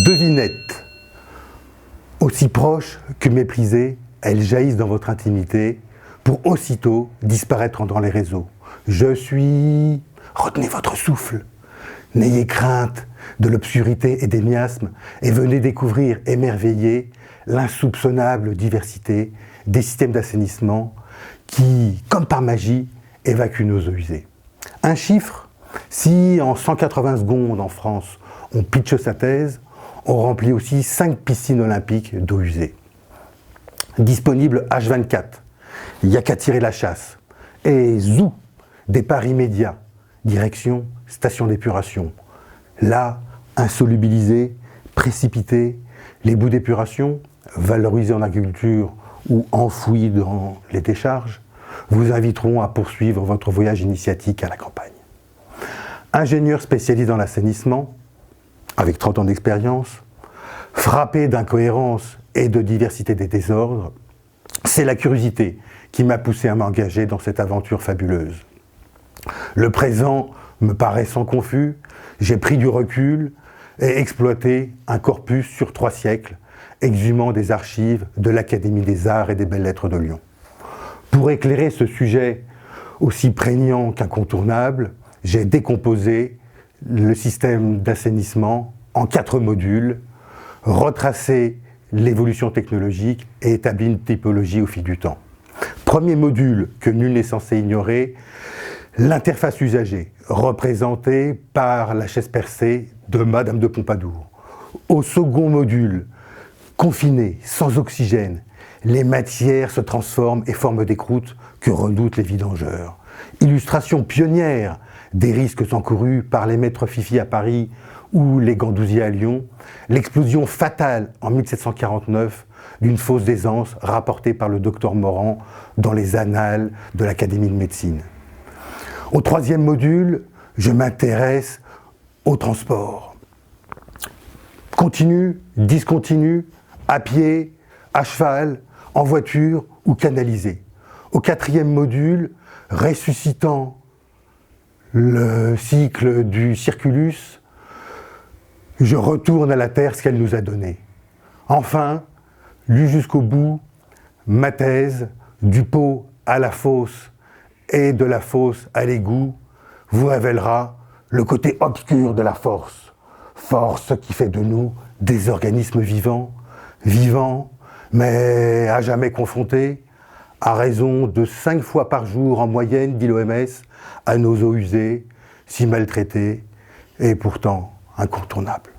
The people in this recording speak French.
Devinettes. Aussi proches que méprisées, elles jaillissent dans votre intimité pour aussitôt disparaître dans les réseaux. Je suis... Retenez votre souffle. N'ayez crainte de l'obscurité et des miasmes et venez découvrir, émerveiller l'insoupçonnable diversité des systèmes d'assainissement qui, comme par magie, évacuent nos eaux usées. Un chiffre, si en 180 secondes en France, on pitche sa thèse, on remplit aussi 5 piscines olympiques d'eau usée. Disponible H24, il n'y a qu'à tirer la chasse. Et zou, départ immédiat, direction station d'épuration. Là, insolubilisés, précipités, les boues d'épuration, valorisés en agriculture ou enfouis dans les décharges, vous inviteront à poursuivre votre voyage initiatique à la campagne. Ingénieur spécialisé dans l'assainissement, avec 30 ans d'expérience, frappé d'incohérence et de diversité des désordres, c'est la curiosité qui m'a poussé à m'engager dans cette aventure fabuleuse. Le présent me paraissant confus, j'ai pris du recul et exploité un corpus sur 3 siècles, exhumant des archives de l'Académie des Arts et des Belles-Lettres de Lyon. Pour éclairer ce sujet aussi prégnant qu'incontournable, j'ai décomposé le système d'assainissement en 4 modules, retracé l'évolution technologique et établi une typologie au fil du temps. Premier module que nul n'est censé ignorer, l'interface usagée, représentée par la chaise percée de Madame de Pompadour. Au second module, confiné, sans oxygène, les matières se transforment et forment des croûtes que redoutent les vidangeurs. Illustration pionnière des risques encourus par les maîtres Fifi à Paris ou les Gandousiers à Lyon, l'explosion fatale en 1749 d'une fosse d'aisance rapportée par le docteur Morand dans les annales de l'Académie de médecine. Au 3e module, je m'intéresse au transport. Continu, discontinu, à pied, à cheval, en voiture ou canalisé. Au 4e module, ressuscitant le cycle du circulus, je retourne à la Terre ce qu'elle nous a donné. Enfin, lu jusqu'au bout, ma thèse, du pot à la fosse et de la fosse à l'égout, vous révélera le côté obscur de la force. Force qui fait de nous des organismes vivants, mais à jamais confrontés, à raison de 5 fois par jour en moyenne, dit l'OMS, à nos eaux usées, si maltraitées et pourtant incontournables.